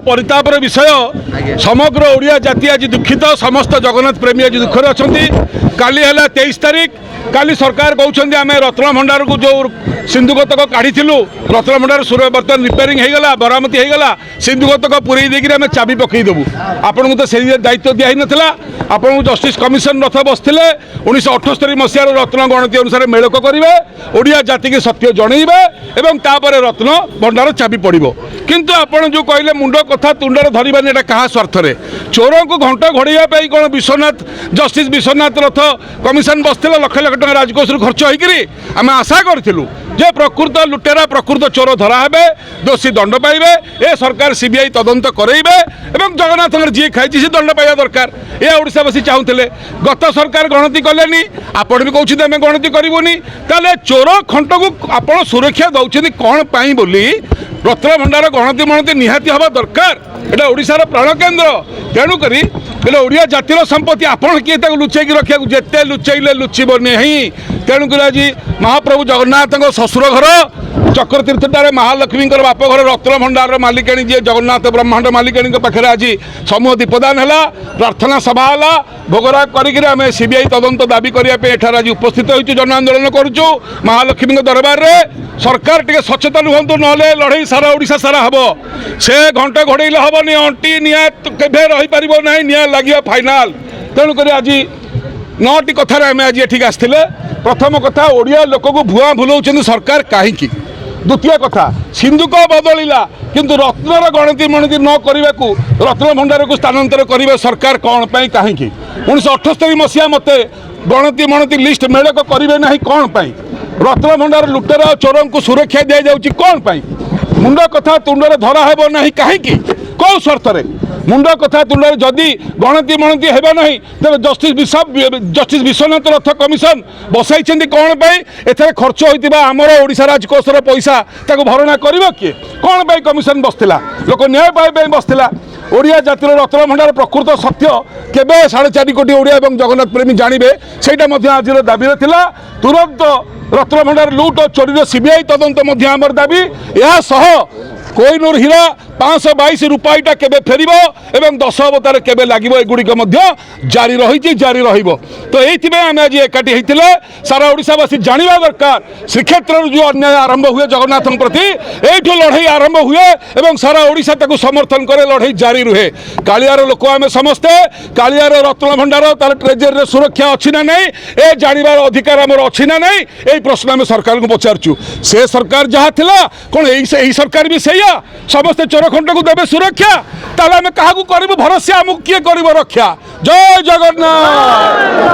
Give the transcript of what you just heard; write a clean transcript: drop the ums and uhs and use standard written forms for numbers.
परितापर विषय समग्र ओडिया जाति आज दुखित समस्त जगन्नाथ प्रेमी आज दुखरे अच्छा काली है 23 तारीख काली सरकार कहते आम रत्न भंडार को जो सिंधुगतक काढ़ी रत्न भंडार सूर्य बर्तमान रिपेयरिंग होगा बरामती होगा सिंधुगतक पूरे देकर आम चाबी पकईदेवु आपन को तो से दायित्व दिया नाला आपन जस्टिस कमिशन रथ बसते 1978 मसीहार रत्न गणति अनुसार मेलक करेंगे ओडिया जाति की सत्य जनइबे एवं तापर रत्न भंडार चाबी पड़ो किंतु आपन जो कहले मुंड कथा तुंडर धरबानी एटा कहा स्वार्थ रे चोर को घंटा घोड़ाई कौन विश्वनाथ जस्टिस विश्वनाथ रथ कमिशन बसते लक्ष लक्ष टका राजकोष खर्च होकर आम आशा करूँ जे प्रकृत लुटेरा प्रकृत चोर धरा हे दोषी दंड पाइबे ए सरकार सीबीआई तदंत करेबे एवं जगन्नाथ जी खाई सी दंड पाइबा दरकार यह ओडिशावासी चाहूले गत सरकार गणति कले आपण भी कहते आम गणति करूनी ताले चोर खंट को आप सुरक्षा दौरान कौन पाई बोली रत्न भंडार गणति मणति निहाती हवा दरकार एटा ओडिशार प्राण केन्द्र तेणुक ओडिया जातिर संपत्ति आपड़ किए लुचेक रखा जिते लुचेले लुचब नहीं तेणुक आज महाप्रभु जगन्नाथ ससुर घर चक्रतीर्थटारे महालक्ष्मी बाप घर रत्न भंडार मालिकाणी जी जगन्नाथ ब्रह्मांड मालिकाणी पाखे आज समूह दीपदान है प्रार्थना सभा है भोगराग करें सीबीआई तदंत दाबी करने आज उपस्थित हो जन आंदोलन करुचु महालक्ष्मी दरबार में सरकार टे सचेतन हूँ ना लड़ई सारा ओडिशा सारा हम से घंटा घोड़े हेनी अंटी निआ के रहीपर ना निआ लगे फाइनाल तेणुक आज 9टी कथार आम आज ये आसते प्रथम कथा ओडिया लोक को भुआ भुलाऊँ सरकार कहीं द्वितीय कथा सिंधुक बदलिला किंतु रत्नर गणति मणति न करने को रत्न भंडार को स्थानांतर करेंगे सरकार कौन पाई कहीं 1978 मसीहा मत गणति मणति लिस्ट मेलक करेंगे ना कौन पाई रत्न भंडार लुटेरा चोर को सुरक्षा दी जाऊँगी कौन पाई मुंड कथा तुंडर धरा हे ना कहीं कौ स्वार्थ मुंड कथा तुंडर जदि गणति मणति हेबा नहीं तेज जस्टिस विश्वनाथ रथ कमिशन बसाई कौन पाई एथे खर्च होता आमर ओडिशा राजकोषर पैसा ताको भरणा कर किए कौन पाई कमिशन बसला लोक न्याय पाई बसला ओडिया जातिर रत्न भंडार प्रकृत सत्य केबे 4.5 कोटी ओडिया और जगन्नाथ प्रेमी जानवे सेटा आज दाबी थिला तुरंत रत्न भंडार लुट और चोरी सीबीआई तदंत आमर दाबी यह कोहिनूर हीरा 522 रुपईटा केबे फेरिबो एवं 10 अवतार केबे लागिबो एगुड़िक जारी रही जारी रहिबो तो ये आम आज एकाठी होते सारा ओडिशावासी जानिबा दरकार श्रीक्षेत्र जो अन्याय आरंभ हुए जगन्नाथ प्रति यू लड़ई आरंभ हुए एवं सारा ओडिशा ताको समर्थन करे लड़ई जारी रुहे कालियार लोक आम समस्ते कालियार रत्न भंडार तार ट्रेजरी सुरक्षा अच्छी ना नहीं ए जानवर अधिकार आमर अच्छी ना नहीं यही प्रश्न आम सरकार को पचारचु से सरकार जहाँ थिला कौन यही सरकार भी सही समस्ते चोर खंड को देवे सुरक्षा ताले आम क्या करूँ भरोसा आमको किए कर रक्षा जय जगन्नाथ।